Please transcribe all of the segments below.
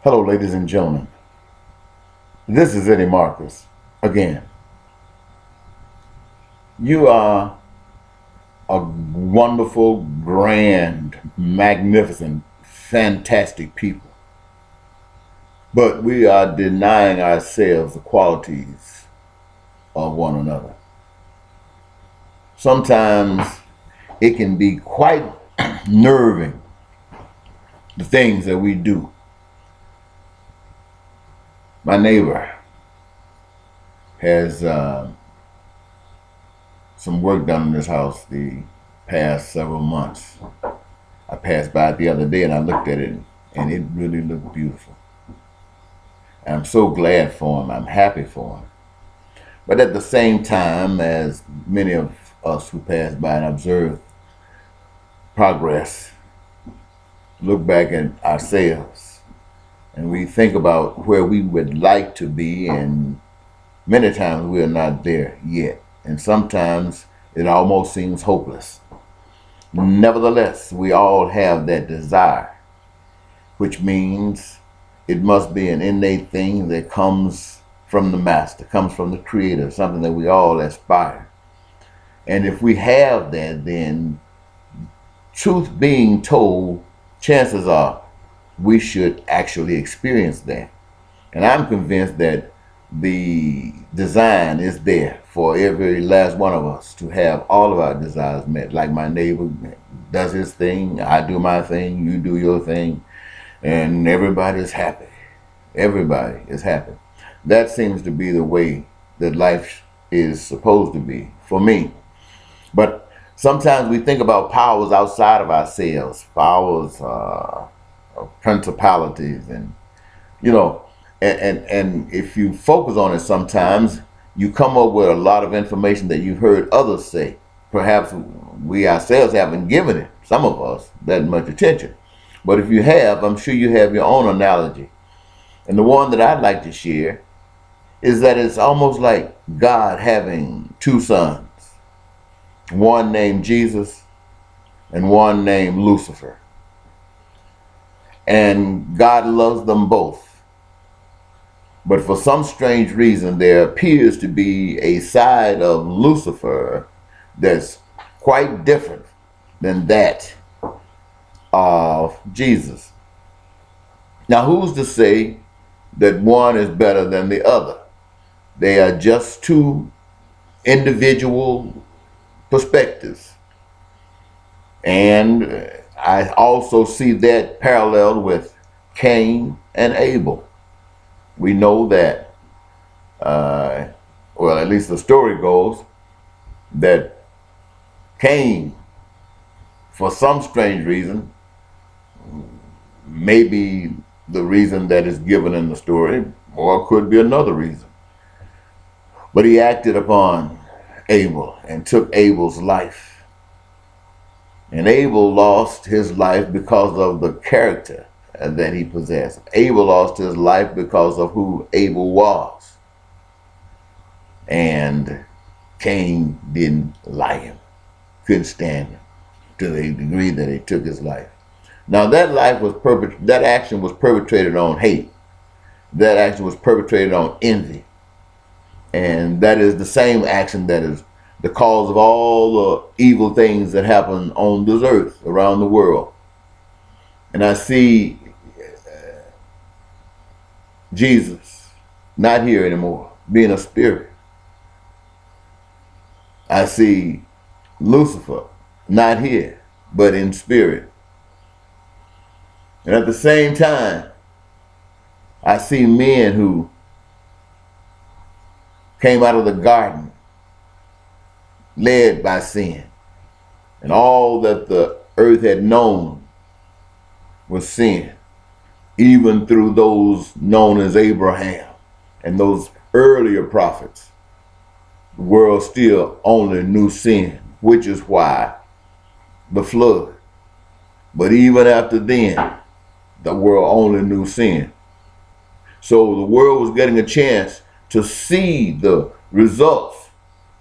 Hello, ladies and gentlemen. This is Eddie Marcus again. You are a wonderful, grand, magnificent, fantastic people. But we are denying ourselves the qualities of one another. Sometimes it can be quite nerving, the things that we do. My neighbor has some work done in this house the past several months. I passed by it the other day and I looked at it and it really looked beautiful. And I'm so glad for him. I'm happy for him. But at the same time, as many of us who pass by and observe progress, look back at ourselves and we think about where we would like to be, and many times we are not there yet. And sometimes it almost seems hopeless. Nevertheless, we all have that desire, which means it must be an innate thing that comes from the Master, comes from the Creator, something that we all aspire. And if we have that, then truth being told, chances are we should actually experience that. And I'm convinced that the design is there for every last one of us to have all of our desires met. Like my neighbor does his thing, I do my thing, you do your thing, and everybody's happy. Everybody is happy. That seems to be the way that life is supposed to be for me. But sometimes we think about powers outside of ourselves, powers of principalities, and and if you focus on it, sometimes you come up with a lot of information that you've heard others say. Perhaps we ourselves haven't given it, some of us, that much attention. But if you have, I'm sure you have your own analogy. And the one that I'd like to share is that it's almost like God having two sons, one named Jesus and one named Lucifer. And God loves them both. But for some strange reason, there appears to be a side of Lucifer that's quite different than that of Jesus. Now, who's to say that one is better than the other? They are just two individual perspectives. And I also see that parallel with Cain and Abel. We know that, well, at least the story goes, that Cain, for some strange reason, maybe the reason that is given in the story, or it could be another reason, but he acted upon Abel and took Abel's life. And Abel lost his life because of the character that he possessed. Abel lost his life because of who Abel was. And Cain didn't like him, couldn't stand him, to the degree that he took his life. Now that action was perpetrated on hate. That action was perpetrated on envy. And that is the same action that is the cause of all the evil things that happen on this earth, around the world. And I see Jesus not here anymore, being a spirit. I see Lucifer not here, but in spirit. And at the same time, I see men who came out of the garden led by sin. And all that the earth had known was sin, even through those known as Abraham and those earlier prophets. The world still only knew sin, which is why the flood. But even after then, the world only knew sin. So the world was getting a chance to see the results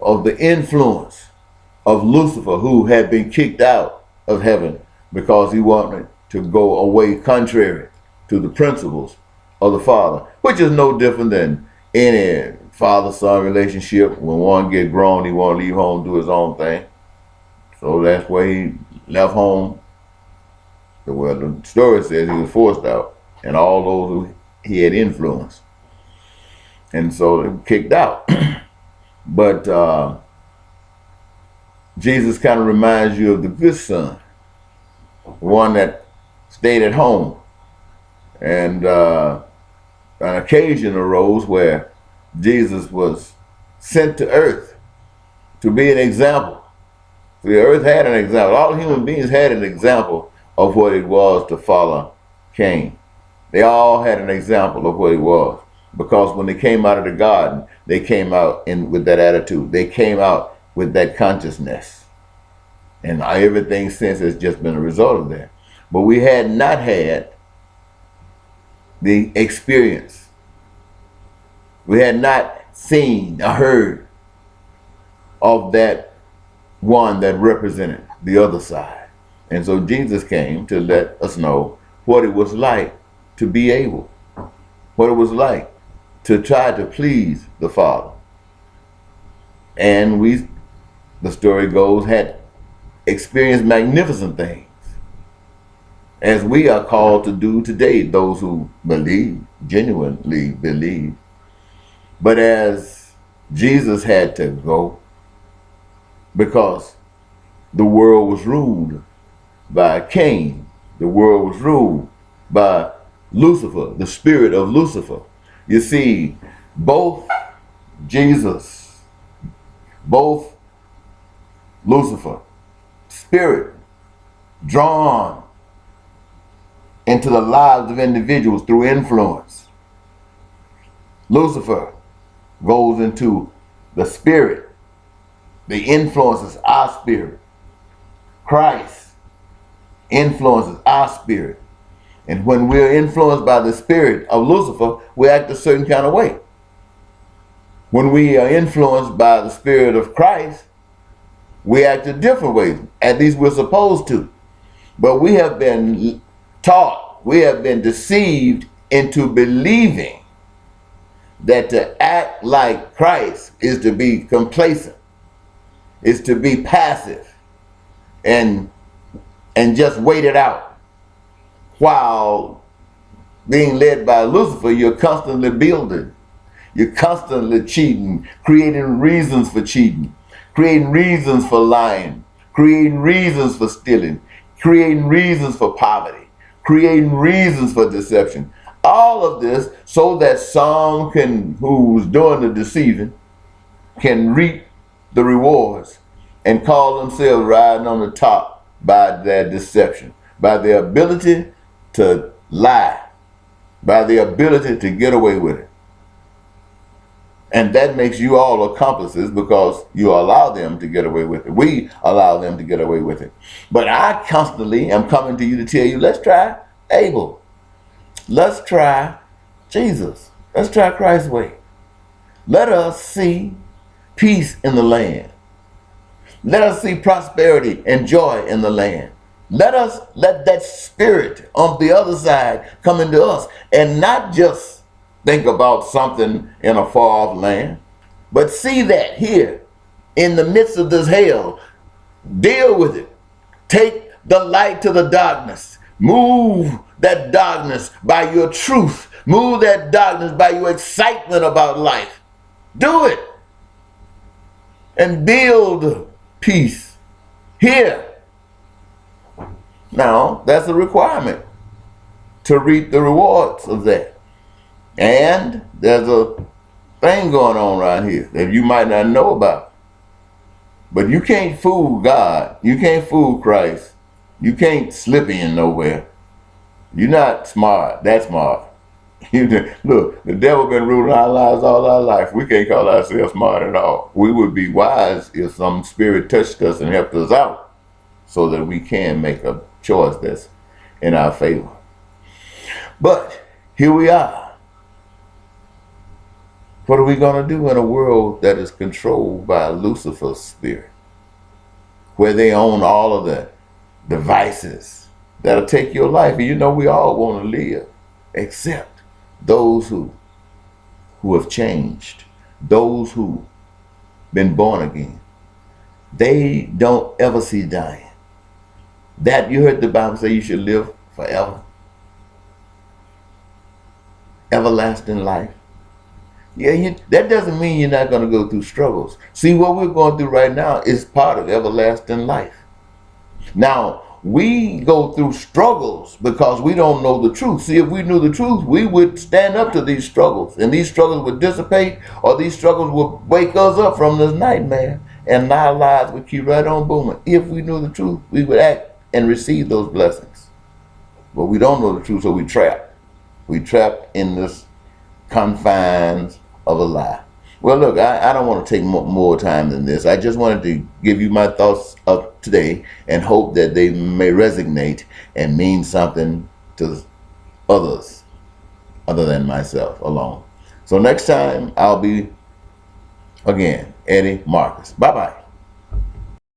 of the influence of Lucifer, who had been kicked out of heaven because he wanted to go away contrary to the principles of the Father, which is no different than any father-son relationship. When one gets grown, he want to leave home, do his own thing. So that's why he left home. Well, the story says he was forced out, and all those who he had influenced. And so they were kicked out. But Jesus kind of reminds you of the good son, one that stayed at home. And an occasion arose where Jesus was sent to earth to be an example. The earth had an example. All human beings had an example of what it was to follow Cain. They all had an example of what it was. Because when they came out of the garden, they came out with that attitude. They came out with that consciousness. And everything since has just been a result of that. But we had not had the experience. We had not seen or heard of that one that represented the other side. And so Jesus came to let us know what it was like to be able, what it was like to try to please the Father. And we, the story goes, had experienced magnificent things, as we are called to do today, those who believe, genuinely believe. But as Jesus had to go, because the world was ruled by Cain, the world was ruled by Lucifer, the spirit of Lucifer. You see, both Jesus, both Lucifer, spirit drawn into the lives of individuals through influence. Lucifer goes into the spirit. The influences our spirit. Christ influences our spirit. And when we're influenced by the spirit of Lucifer, we act a certain kind of way. When we are influenced by the spirit of Christ, we act a different way. At least we're supposed to. But we have been taught, we have been deceived into believing that to act like Christ is to be complacent, is to be passive and just wait it out. While being led by Lucifer, you're constantly building. You're constantly cheating, creating reasons for cheating, creating reasons for lying, creating reasons for stealing, creating reasons for poverty, creating reasons for deception. All of this so that some who's doing the deceiving can reap the rewards and call themselves riding on the top by their deception, by their ability to lie, by the ability to get away with it. And that makes you all accomplices because you allow them to get away with it. We allow them to get away with it. But I constantly am coming to you to tell you, let's try Abel. Let's try Jesus. Let's try Christ's way. Let us see peace in the land. Let us see prosperity and joy in the land. Let that spirit on the other side come into us and not just think about something in a far off land, but see that here in the midst of this hell. Deal with it. Take the light to the darkness. Move that darkness by your truth. Move that darkness by your excitement about life. Do it. And build peace here. Now, that's a requirement to reap the rewards of that. And there's a thing going on around here that you might not know about. But you can't fool God. You can't fool Christ. You can't slip in nowhere. You're not smart, that smart. Look, the devil been ruling our lives all our life. We can't call ourselves smart at all. We would be wise if some spirit touched us and helped us out so that we can make a choice that's in our favor. But here we are. What are we going to do in a world that is controlled by Lucifer's spirit, where they own all of the devices that'll take your life? And you know we all want to live, except those who have changed, those who been born again, they don't ever see dying. That you heard the Bible say you should live forever, everlasting life. Yeah, that doesn't mean you're not going to go through struggles. See, what we're going through right now is part of everlasting life. Now, we go through struggles because we don't know the truth. See, if we knew the truth, we would stand up to these struggles, and these struggles would dissipate, or these struggles would wake us up from this nightmare, and our lives would keep right on booming. If we knew the truth, we would act and receive those blessings. But we don't know the truth, so we trapped. We trapped in this confines of a lie. Well, look, I don't want to take more time than this. I just wanted to give you my thoughts of today and hope that they may resonate and mean something to others other than myself alone. So next time, I'll be, again, Eddie Marcus. Bye-bye.